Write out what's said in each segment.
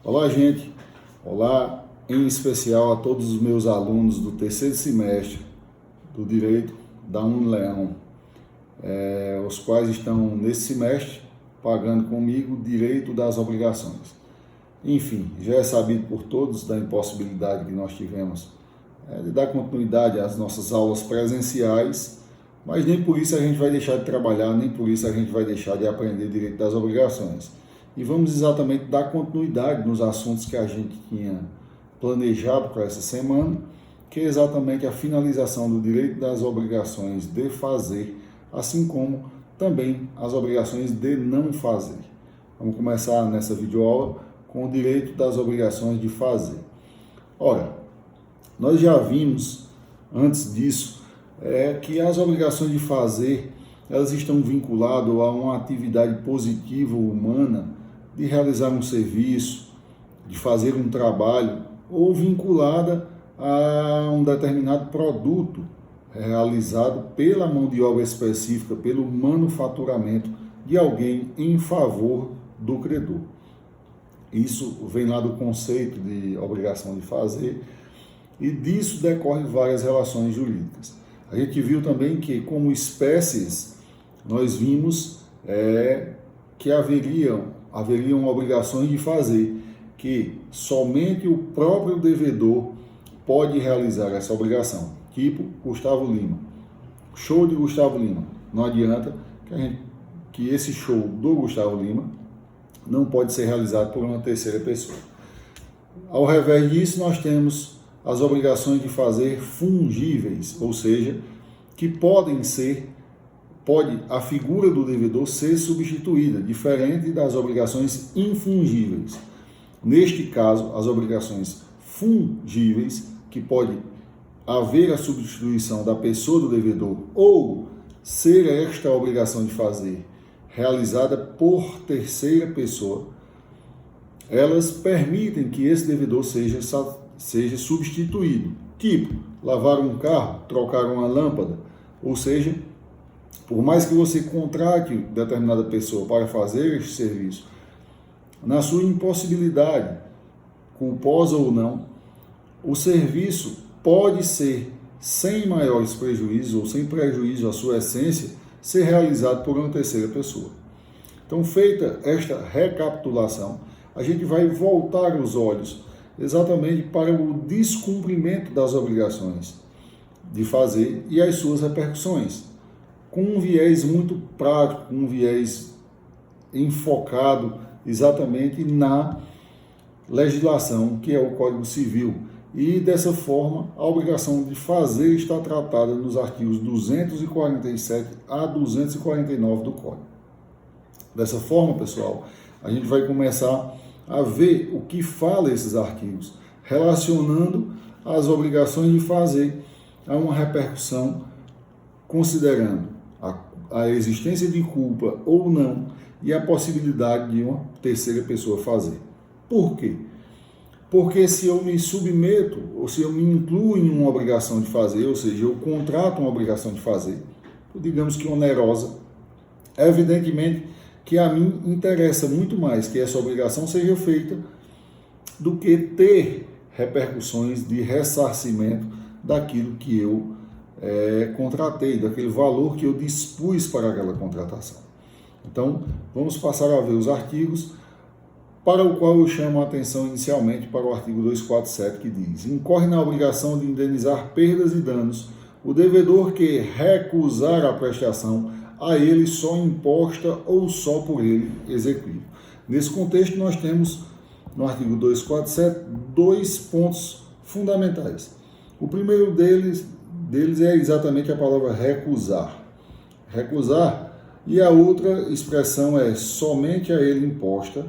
Olá, gente. Olá, em especial a todos os meus alunos do terceiro semestre do Direito da Unileão, os quais estão nesse semestre pagando comigo o direito das obrigações. Enfim, já é sabido por todos da impossibilidade que nós tivemos de dar continuidade às nossas aulas presenciais, mas nem por isso a gente vai deixar de trabalhar, nem por isso a gente vai deixar de aprender direito das obrigações. E vamos exatamente dar continuidade nos assuntos que a gente tinha planejado para essa semana, que é exatamente a finalização do direito das obrigações de fazer, assim como também as obrigações de não fazer. Vamos começar nessa videoaula com o direito das obrigações de fazer. Ora, nós já vimos antes disso que as obrigações de fazer, elas estão vinculadas a uma atividade positiva humana de realizar um serviço, de fazer um trabalho, ou vinculada a um determinado produto realizado pela mão de obra específica, pelo manufaturamento de alguém em favor do credor. Isso vem lá do conceito de obrigação de fazer, e disso decorrem várias relações jurídicas. A gente viu também que, como espécies, nós vimos que haveriam obrigações de fazer, que somente o próprio devedor pode realizar essa obrigação, tipo Gustavo Lima. Show de Gustavo Lima. Não adianta que esse show do Gustavo Lima não pode ser realizado por uma terceira pessoa. Ao revés disso, nós temos as obrigações de fazer fungíveis, ou seja, que pode a figura do devedor ser substituída, diferente das obrigações infungíveis. Neste caso, as obrigações fungíveis, que pode haver a substituição da pessoa do devedor ou ser esta obrigação de fazer realizada por terceira pessoa, elas permitem que esse devedor seja substituído. Tipo, lavar um carro, trocar uma lâmpada, ou seja, por mais que você contrate determinada pessoa para fazer este serviço, na sua impossibilidade, culposa ou não, o serviço pode ser, sem maiores prejuízos ou sem prejuízo à sua essência, ser realizado por uma terceira pessoa. Então, feita esta recapitulação, a gente vai voltar os olhos exatamente para o descumprimento das obrigações de fazer e as suas repercussões, com um viés muito prático, um viés enfocado exatamente na legislação, que é o Código Civil. E dessa forma, a obrigação de fazer está tratada nos artigos 247 a 249 do Código. Dessa forma, pessoal, a gente vai começar a ver o que fala esses artigos, relacionando as obrigações de fazer a uma repercussão, considerando a existência de culpa ou não e a possibilidade de uma terceira pessoa fazer. Por quê? Porque se eu me submeto, ou se eu me incluo em uma obrigação de fazer, ou seja, eu contrato uma obrigação de fazer, digamos que onerosa, evidentemente que a mim interessa muito mais que essa obrigação seja feita do que ter repercussões de ressarcimento daquilo que eu contratei, daquele valor que eu dispus para aquela contratação. Então, vamos passar a ver os artigos, para o qual eu chamo a atenção inicialmente para o artigo 247, que diz: incorre na obrigação de indenizar perdas e danos o devedor que recusar a prestação a ele só imposta ou só por ele exequível. Nesse contexto, nós temos, no artigo 247, dois pontos fundamentais. O primeiro deles é exatamente a palavra recusar. Recusar, e a outra expressão é somente a ele imposta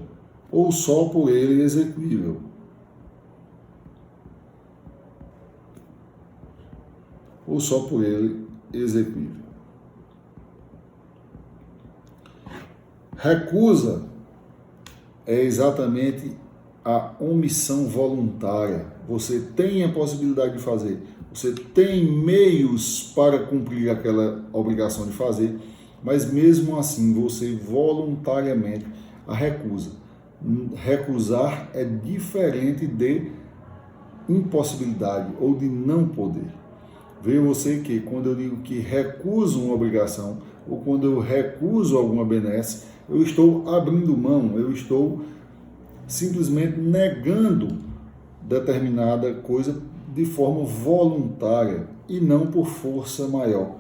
ou só por ele exequível. Ou só por ele exequível. Recusa é exatamente a omissão voluntária. Você tem a possibilidade de fazer, você tem meios para cumprir aquela obrigação de fazer, mas mesmo assim você voluntariamente a recusa. Recusar é diferente de impossibilidade ou de não poder. Veja você que quando eu digo que recuso uma obrigação ou quando eu recuso alguma benesse, eu estou abrindo mão, eu estou simplesmente negando determinada coisa de forma voluntária e não por força maior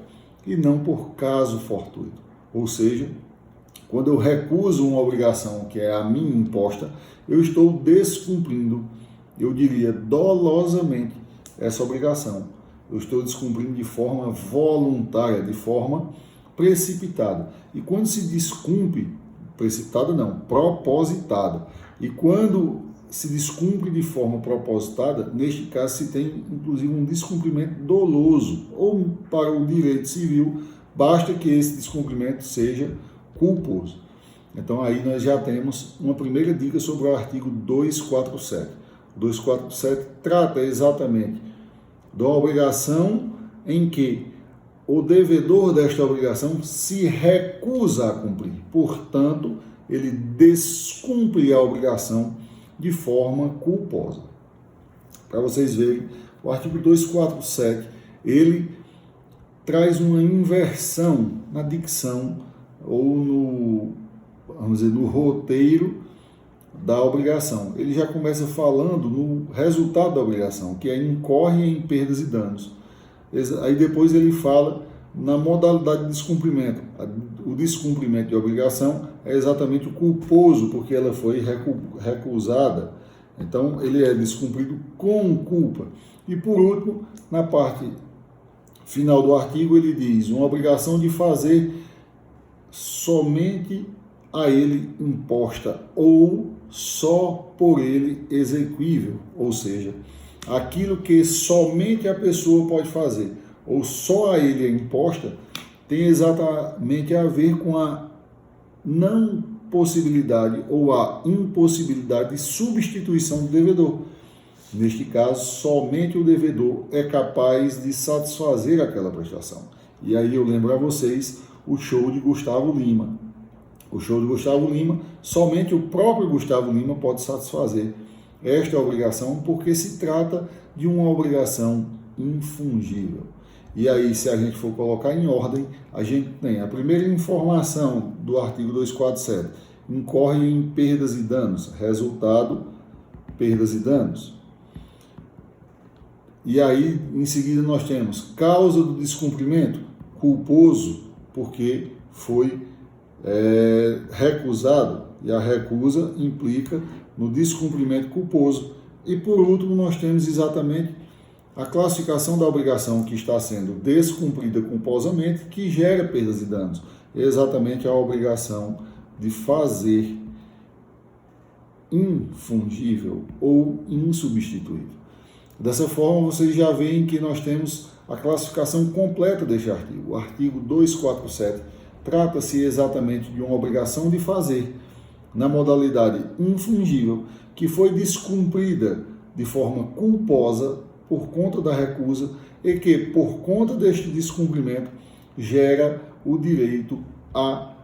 e não por caso fortuito. Ou seja, quando eu recuso uma obrigação que é a mim imposta, eu estou descumprindo, eu diria dolosamente, essa obrigação. Eu estou descumprindo de forma voluntária, de forma precipitada. E quando se descumpre, precipitada não, propositada. E quando se descumpre de forma propositada, neste caso se tem inclusive um descumprimento doloso, ou para o direito civil, basta que esse descumprimento seja culposo. Então aí nós já temos uma primeira dica sobre o artigo 247. O 247 trata exatamente da obrigação em que o devedor desta obrigação se recusa a cumprir. Portanto, ele descumpre a obrigação de forma culposa. Para vocês verem, o artigo 247, ele traz uma inversão na dicção ou no roteiro da obrigação. Ele já começa falando no resultado da obrigação, que é incorre em perdas e danos. Aí depois ele fala na modalidade de descumprimento. O descumprimento de obrigação é exatamente o culposo, porque ela foi recusada. Então, ele é descumprido com culpa. E por último, na parte final do artigo, ele diz uma obrigação de fazer somente a ele imposta ou só por ele exequível, ou seja, aquilo que somente a pessoa pode fazer ou só a ele é imposta, tem exatamente a ver com a não possibilidade ou a impossibilidade de substituição do devedor. Neste caso, somente o devedor é capaz de satisfazer aquela prestação. E aí eu lembro a vocês o show de Gustavo Lima. O show de Gustavo Lima, somente o próprio Gustavo Lima pode satisfazer esta obrigação, porque se trata de uma obrigação infungível. E aí, se a gente for colocar em ordem, a gente tem a primeira informação do artigo 247, incorre em perdas e danos, resultado, perdas e danos. E aí, em seguida, nós temos causa do descumprimento, culposo, porque foi recusado, e a recusa implica no descumprimento culposo. E por último, nós temos exatamente a classificação da obrigação que está sendo descumprida culposamente, que gera perdas e danos. É exatamente a obrigação de fazer infungível ou insubstituível. Dessa forma, vocês já veem que nós temos a classificação completa deste artigo. O artigo 247 trata-se exatamente de uma obrigação de fazer, na modalidade infungível, que foi descumprida de forma culposa por conta da recusa e que, por conta deste descumprimento, gera o direito a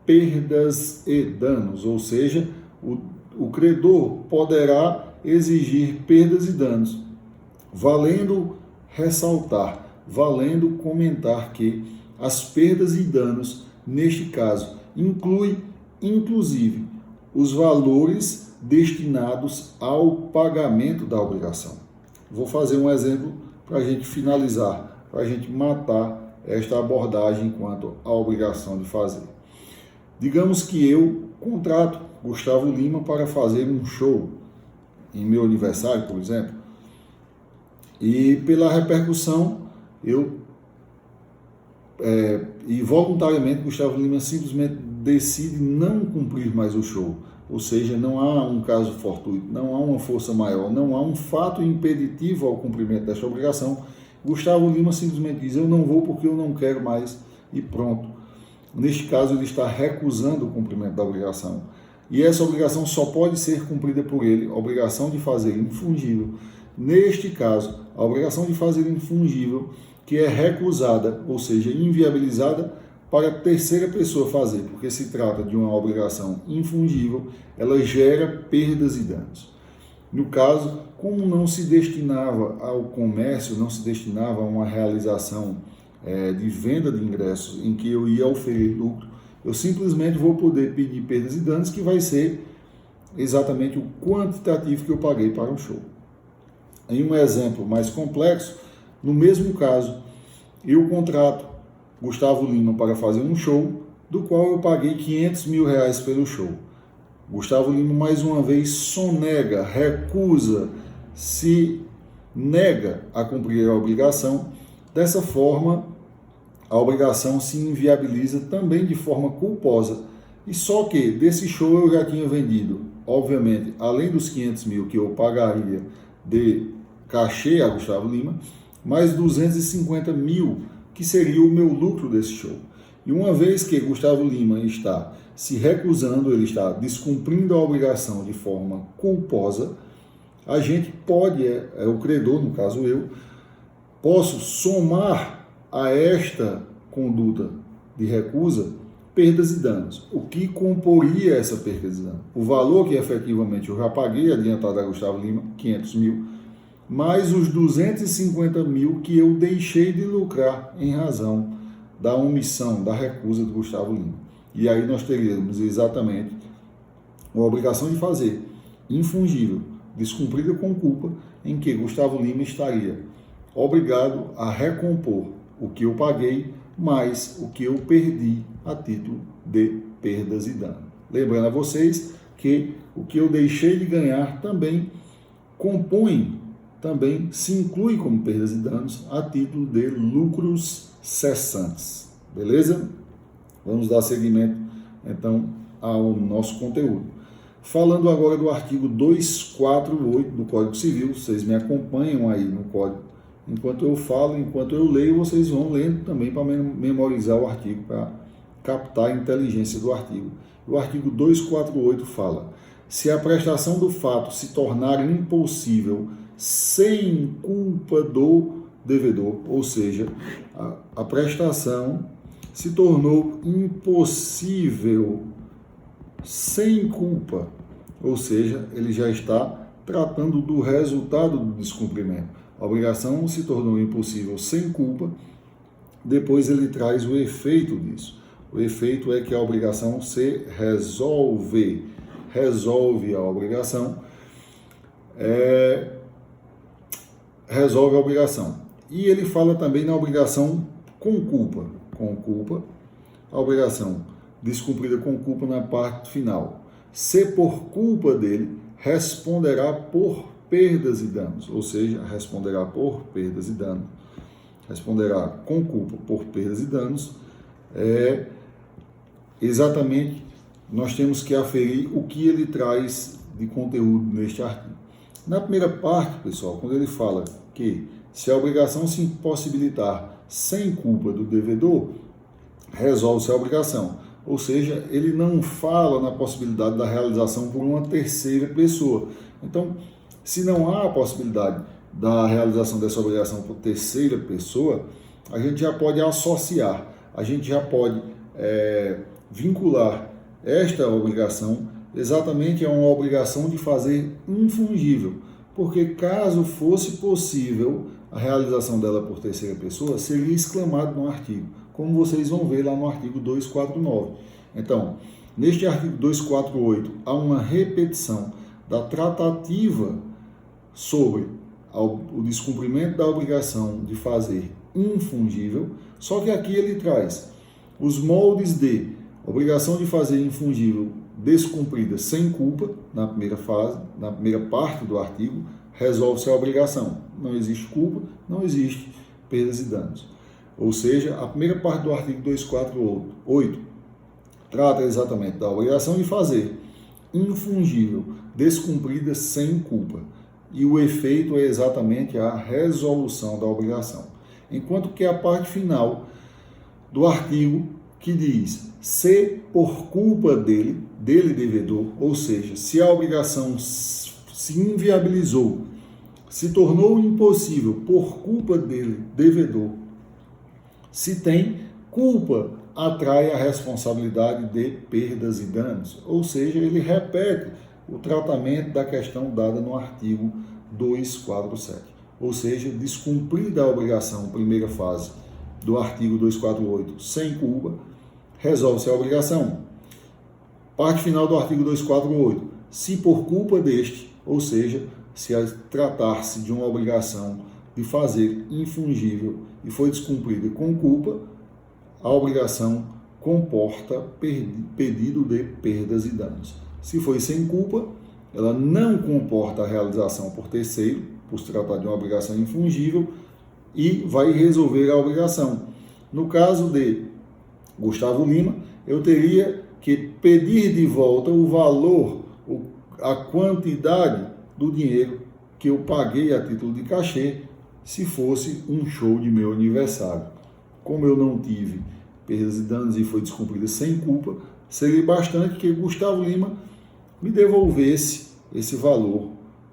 perdas e danos, ou seja, o credor poderá exigir perdas e danos, valendo ressaltar, valendo comentar que as perdas e danos, neste caso, inclui, inclusive, os valores destinados ao pagamento da obrigação. Vou fazer um exemplo para a gente finalizar, para a gente matar esta abordagem quanto à obrigação de fazer. Digamos que eu contrato Gustavo Lima para fazer um show em meu aniversário, por exemplo, e pela repercussão e voluntariamente Gustavo Lima simplesmente decide não cumprir mais o show. Ou seja, não há um caso fortuito, não há uma força maior, não há um fato impeditivo ao cumprimento desta obrigação. Gustavo Lima simplesmente diz, eu não vou porque eu não quero mais e pronto. Neste caso, ele está recusando o cumprimento da obrigação. E essa obrigação só pode ser cumprida por ele, a obrigação de fazer infungível. Neste caso, a obrigação de fazer infungível, que é recusada, ou seja, inviabilizada, para a terceira pessoa fazer, porque se trata de uma obrigação infungível, ela gera perdas e danos. No caso, como não se destinava ao comércio, não se destinava a uma realização de venda de ingressos em que eu ia oferir lucro, eu simplesmente vou poder pedir perdas e danos, que vai ser exatamente o quantitativo que eu paguei para um show. Em um exemplo mais complexo, no mesmo caso, eu contrato Gustavo Lima para fazer um show, do qual eu paguei R$500 mil pelo show. Gustavo Lima, mais uma vez, sonega, recusa, se nega a cumprir a obrigação. Dessa forma, a obrigação se inviabiliza também de forma culposa. E só que desse show eu já tinha vendido, obviamente, além dos R$500 mil que eu pagaria de cachê a Gustavo Lima, mais R$250 mil, que seria o meu lucro desse show. E uma vez que Gustavo Lima está se recusando, ele está descumprindo a obrigação de forma culposa, a gente pode, o credor, no caso eu, posso somar a esta conduta de recusa perdas e danos. O que comporia essa perda e danos? O valor que efetivamente eu já paguei adiantado a Gustavo Lima, R$500 mil, mais os R$250 mil que eu deixei de lucrar em razão da omissão, da recusa do Gustavo Lima. E aí nós teríamos exatamente a obrigação de fazer infungível, descumprida com culpa, em que Gustavo Lima estaria obrigado a recompor o que eu paguei mais o que eu perdi a título de perdas e danos. Lembrando a vocês que o que eu deixei de ganhar também se inclui como perdas e danos a título de lucros cessantes. Beleza? Vamos dar seguimento, então, ao nosso conteúdo. Falando agora do artigo 248 do Código Civil, vocês me acompanham aí no Código. Enquanto eu falo, enquanto eu leio, vocês vão lendo também para memorizar o artigo, para captar a inteligência do artigo. O artigo 248 fala: se a prestação do fato se tornar impossível sem culpa do devedor, ou seja, a prestação se tornou impossível sem culpa, ou seja, ele já está tratando do resultado do descumprimento. A obrigação se tornou impossível sem culpa, depois ele traz o efeito disso. O efeito é que a obrigação se resolve a obrigação, resolve a obrigação. E ele fala também na obrigação com culpa. Com culpa, a obrigação descumprida com culpa na parte final. Se por culpa dele, responderá por perdas e danos, ou seja, responderá por perdas e danos, responderá com culpa por perdas e danos. Exatamente, nós temos que aferir o que ele traz de conteúdo neste artigo. Na primeira parte, pessoal, quando ele fala que se a obrigação se impossibilitar sem culpa do devedor, resolve-se a obrigação. Ou seja, ele não fala na possibilidade da realização por uma terceira pessoa. Então, se não há a possibilidade da realização dessa obrigação por terceira pessoa, a gente já pode associar, a gente já pode vincular esta obrigação exatamente a uma obrigação de fazer infungível, porque caso fosse possível a realização dela por terceira pessoa, seria exclamado no artigo, como vocês vão ver lá no artigo 249. Então, neste artigo 248, há uma repetição da tratativa sobre o descumprimento da obrigação de fazer infungível, só que aqui ele traz os moldes de obrigação de fazer infungível descumprida sem culpa, na primeira fase, na primeira parte do artigo, resolve-se a obrigação. Não existe culpa, não existe perdas e danos. Ou seja, a primeira parte do artigo 248 trata exatamente da obrigação de fazer infungível descumprida sem culpa. E o efeito é exatamente a resolução da obrigação. Enquanto que a parte final do artigo que diz, se por culpa dele devedor, ou seja, se a obrigação se inviabilizou, se tornou impossível por culpa dele, devedor, se tem culpa atrai a responsabilidade de perdas e danos, ou seja, ele repete o tratamento da questão dada no artigo 247, ou seja, descumprida a obrigação, primeira fase do artigo 248, sem culpa, resolve-se a obrigação. Parte final do artigo 248, se por culpa deste, ou seja, se tratar-se de uma obrigação de fazer infungível e foi descumprida com culpa, a obrigação comporta pedido de perdas e danos. Se foi sem culpa, ela não comporta a realização por terceiro, por se tratar de uma obrigação infungível, e vai resolver a obrigação. No caso de Gustavo Lima, eu teria que pedir de volta o valor, a quantidade do dinheiro que eu paguei a título de cachê, se fosse um show de meu aniversário. Como eu não tive perdas e danos e foi descumprida sem culpa, seria bastante que Gustavo Lima me devolvesse esse valor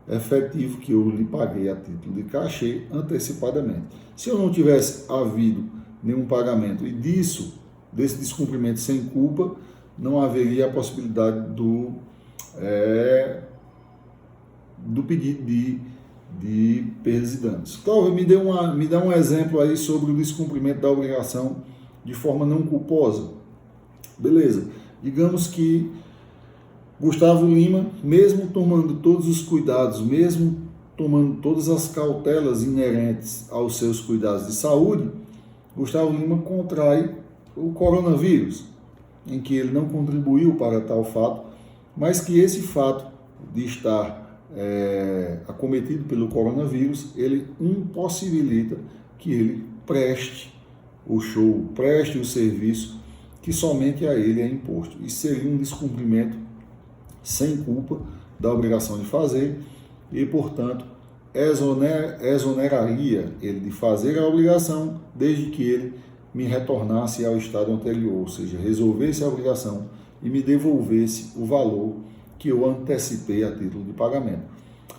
efetivo que eu lhe paguei a título de cachê antecipadamente. Se eu não tivesse havido nenhum pagamento e desse descumprimento sem culpa, não haveria a possibilidade do pedido de perdas e danos. Cláudio, me dá um exemplo aí sobre o descumprimento da obrigação de forma não culposa. Beleza. Digamos que Gustavo Lima, mesmo tomando todos os cuidados, mesmo tomando todas as cautelas inerentes aos seus cuidados de saúde, Gustavo Lima contrai o coronavírus, em que ele não contribuiu para tal fato, mas que esse fato de estar acometido pelo coronavírus, ele impossibilita que ele preste o show, preste o serviço que somente a ele é imposto. Isso seria um descumprimento sem culpa da obrigação de fazer e, portanto, exoneraria ele de fazer a obrigação desde que ele me retornasse ao estado anterior, ou seja, resolvesse a obrigação e me devolvesse o valor que eu antecipei a título de pagamento.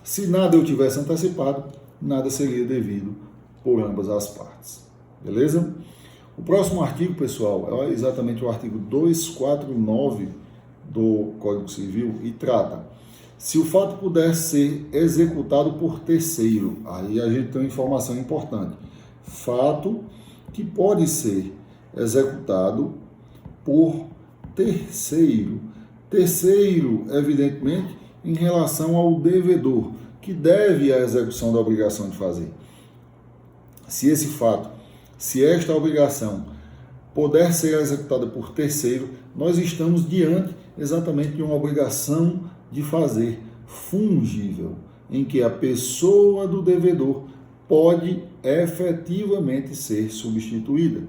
Se nada eu tivesse antecipado, nada seria devido por ambas as partes. Beleza? O próximo artigo, pessoal, é exatamente o artigo 249 do Código Civil e trata: se o fato puder ser executado por terceiro, aí a gente tem uma informação importante. Fato que pode ser executado por terceiro. Terceiro, evidentemente, em relação ao devedor, que deve a execução da obrigação de fazer. Se esta obrigação puder ser executada por terceiro, nós estamos diante exatamente de uma obrigação de fazer fungível, em que a pessoa do devedor pode efetivamente ser substituída.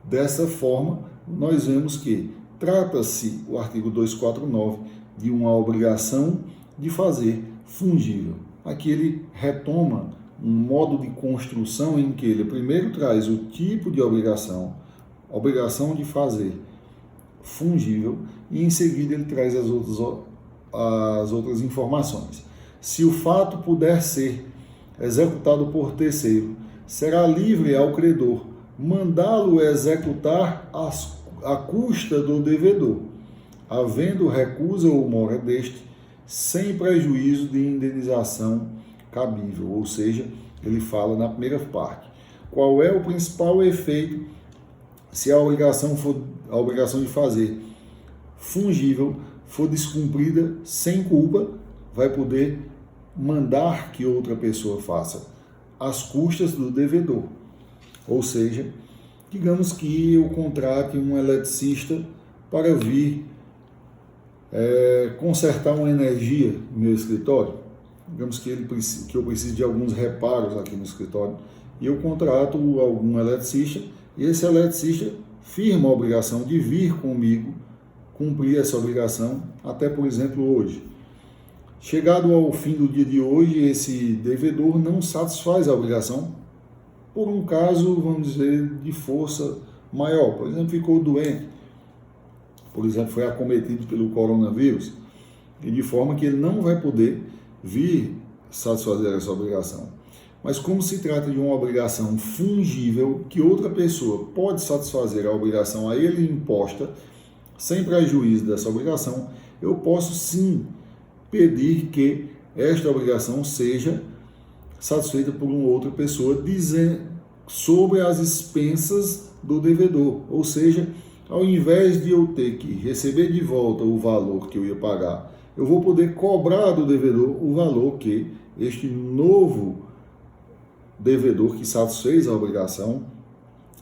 Dessa forma, nós vemos que trata-se, o artigo 249, de uma obrigação de fazer fungível. Aqui ele retoma um modo de construção em que ele primeiro traz o tipo de obrigação de fazer fungível, e em seguida ele traz as outras informações. Se o fato puder ser executado por terceiro, será livre ao credor mandá-lo executar à custa do devedor, havendo recusa ou mora deste, sem prejuízo de indenização cabível. Ou seja, ele fala na primeira parte. Qual é o principal efeito se a obrigação de fazer fungível for descumprida sem culpa? Vai poder mandar que outra pessoa faça às custas do devedor. Ou seja, digamos que eu contrate um eletricista para vir consertar uma energia no meu escritório. Digamos que eu preciso de alguns reparos aqui no escritório, e eu contrato algum eletricista, e esse eletricista firma a obrigação de vir comigo cumprir essa obrigação até, por exemplo, hoje. Chegado ao fim do dia de hoje, esse devedor não satisfaz a obrigação por um caso, vamos dizer, de força maior. Por exemplo, ficou doente, por exemplo, foi acometido pelo coronavírus, e de forma que ele não vai poder vir satisfazer essa obrigação. Mas como se trata de uma obrigação fungível que outra pessoa pode satisfazer a obrigação a ele imposta, sem prejuízo dessa obrigação, eu posso sim pedir que esta obrigação seja satisfeita por uma outra pessoa sobre as expensas do devedor. Ou seja, ao invés de eu ter que receber de volta o valor que eu ia pagar, eu vou poder cobrar do devedor o valor que este novo devedor que satisfez a obrigação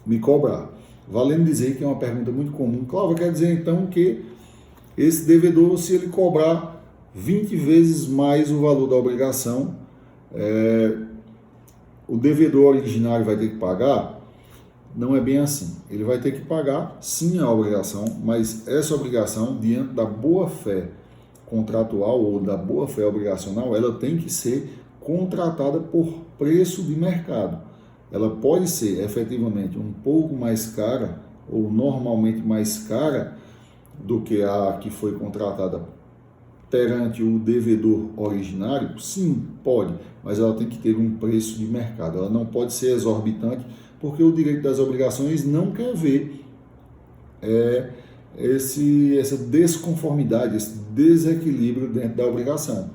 me cobrar. Valendo dizer que é uma pergunta muito comum. Cláudio, quer dizer então que esse devedor, se ele cobrar 20 vezes mais o valor da obrigação, o devedor originário vai ter que pagar? Não é bem assim. Ele vai ter que pagar sim a obrigação, mas essa obrigação, diante da boa-fé contratual ou da boa-fé obrigacional, ela tem que ser contratada por preço de mercado. Ela pode ser efetivamente um pouco mais cara ou normalmente mais cara do que a que foi contratada perante o devedor originário? Sim, pode, mas ela tem que ter um preço de mercado. Ela não pode ser exorbitante, porque o direito das obrigações não quer ver essa desconformidade, esse desequilíbrio dentro da obrigação.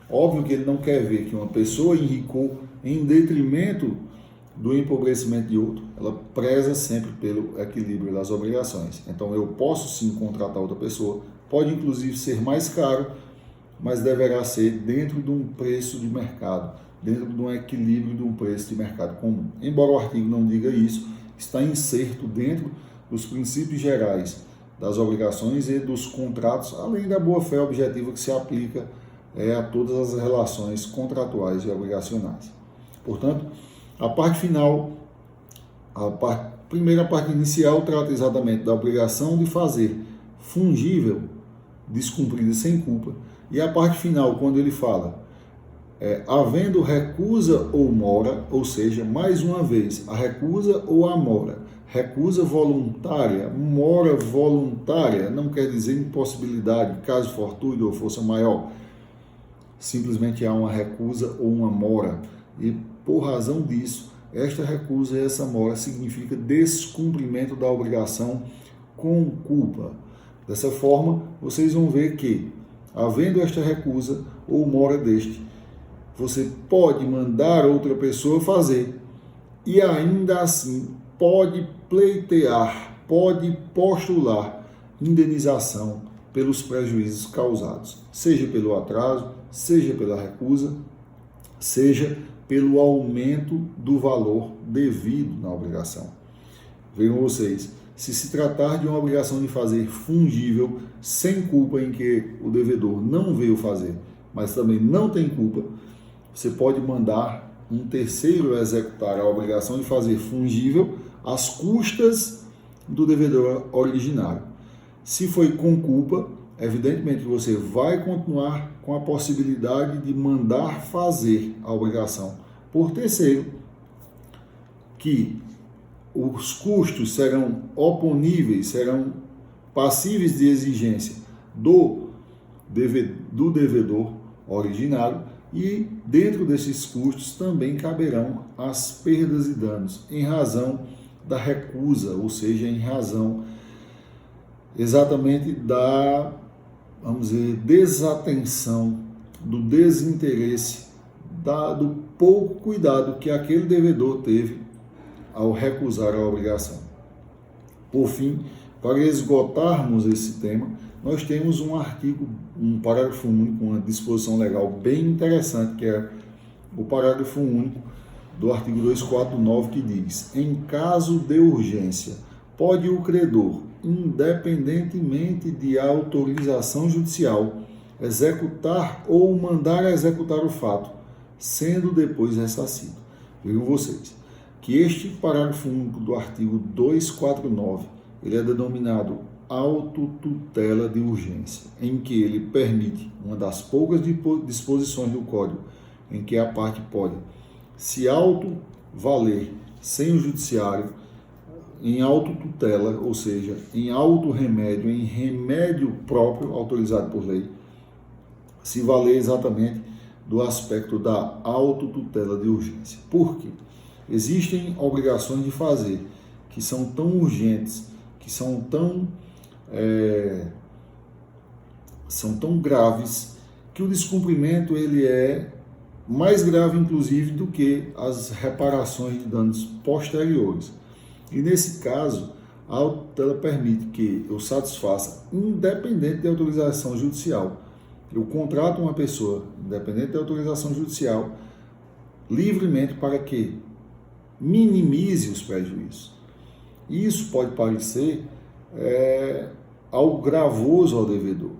Óbvio que ele não quer ver que uma pessoa enricou em detrimento do empobrecimento de outro. Ela preza sempre pelo equilíbrio das obrigações. Então eu posso sim contratar outra pessoa, pode inclusive ser mais caro, mas deverá ser dentro de um preço de mercado, dentro de um equilíbrio de um preço de mercado comum. Embora o artigo não diga isso, está inserto dentro dos princípios gerais das obrigações e dos contratos, além da boa-fé objetiva que se aplica a todas as relações contratuais e obrigacionais. Portanto, a parte final, primeira parte inicial trata exatamente da obrigação de fazer fungível, descumprida sem culpa, e a parte final, quando ele fala havendo recusa ou mora, ou seja, mais uma vez, a recusa ou a mora, recusa voluntária, mora voluntária, não quer dizer impossibilidade, caso fortuito ou força maior, simplesmente há uma recusa ou uma mora, e por razão disso, esta recusa e essa mora significa descumprimento da obrigação com culpa. Dessa forma, vocês vão ver que, havendo esta recusa ou mora deste, você pode mandar outra pessoa fazer e ainda assim pode pleitear, pode postular indenização pelos prejuízos causados, seja pelo atraso, seja pela recusa, seja pelo aumento do valor devido na obrigação. Vejam vocês, se se tratar de uma obrigação de fazer fungível, sem culpa em que o devedor não veio fazer, mas também não tem culpa, você pode mandar um terceiro executar a obrigação de fazer fungível às custas do devedor originário. Se foi com culpa, evidentemente você vai continuar com a possibilidade de mandar fazer a obrigação por terceiro, que os custos serão oponíveis, serão passíveis de exigência do devedor originário, e dentro desses custos também caberão as perdas e danos em razão da recusa, ou seja, em razão exatamente da, vamos dizer, desatenção, do desinteresse, do pouco cuidado que aquele devedor teve ao recusar a obrigação. Por fim, para esgotarmos esse tema, nós temos um artigo, um parágrafo único, uma disposição legal bem interessante, que é o parágrafo único do artigo 249, que diz: em caso de urgência, pode o credor, independentemente de autorização judicial, executar ou mandar executar o fato, sendo depois ressarcido. Vejam vocês que este parágrafo único do artigo 249, ele é denominado autotutela de urgência, em que ele permite, uma das poucas disposições do Código, em que a parte pode se auto-valer sem o judiciário, em autotutela, ou seja, em auto-remédio, em remédio próprio autorizado por lei, se valer exatamente do aspecto da autotutela de urgência. Por quê? Existem obrigações de fazer que são tão urgentes, que são tão graves, que o descumprimento ele é mais grave, inclusive, do que as reparações de danos posteriores. E nesse caso, a autotutela permite que eu satisfaça, independente de autorização judicial. Eu contrato uma pessoa, independente de autorização judicial, livremente para que minimize os prejuízos. Isso pode parecer algo gravoso ao devedor,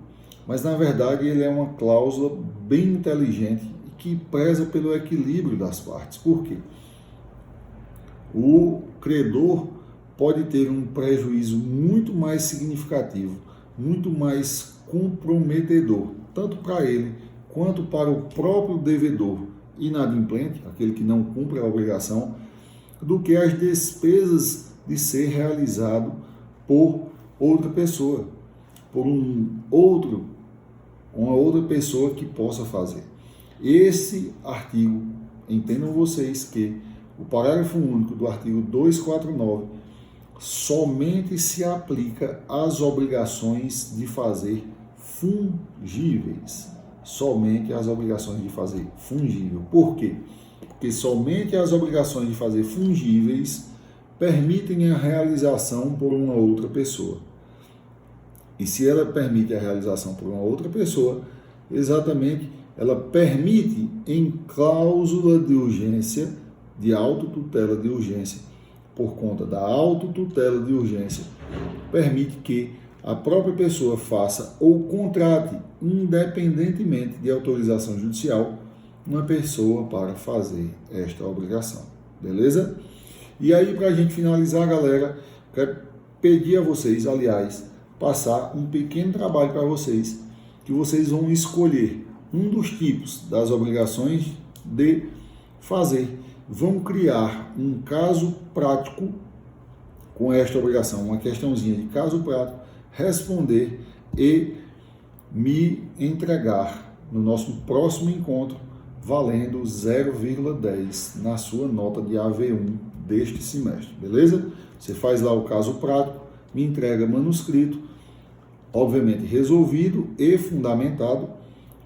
mas na verdade ele é uma cláusula bem inteligente e que preza pelo equilíbrio das partes. Por quê? O credor pode ter um prejuízo muito mais significativo, muito mais comprometedor, tanto para ele quanto para o próprio devedor inadimplente, aquele que não cumpre a obrigação, do que as despesas de ser realizado por outra pessoa, por uma outra pessoa que possa fazer. Esse artigo, entendam vocês que o parágrafo único do artigo 249 somente se aplica às obrigações de fazer fungíveis. Somente às obrigações de fazer fungível. Por quê? Porque somente as obrigações de fazer fungíveis permitem a realização por uma outra pessoa. E se ela permite a realização por uma outra pessoa, exatamente, ela permite em cláusula de urgência, de autotutela de urgência, por conta da autotutela de urgência, permite que a própria pessoa faça ou contrate, independentemente de autorização judicial, uma pessoa para fazer esta obrigação. Beleza? E aí, para a gente finalizar, galera, quero pedir a vocês, aliás, passar um pequeno trabalho para vocês, que vocês vão escolher um dos tipos das obrigações de fazer. Vão criar um caso prático com esta obrigação, uma questãozinha de caso prático, responder e me entregar no nosso próximo encontro, valendo 0,10 na sua nota de AV1 deste semestre, beleza? Você faz lá o caso prático, me entrega manuscrito, obviamente resolvido e fundamentado,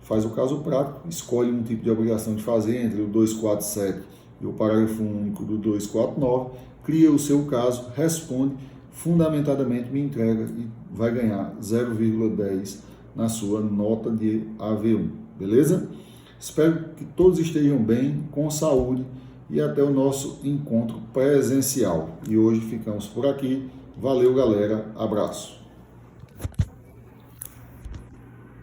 faz o caso prático, escolhe um tipo de obrigação de fazer entre o 247 e o parágrafo único do 249, cria o seu caso, responde, fundamentadamente me entrega e vai ganhar 0,10 na sua nota de AV1, beleza? Espero que todos estejam bem, com saúde e até o nosso encontro presencial. E hoje ficamos por aqui. Valeu, galera. Abraço.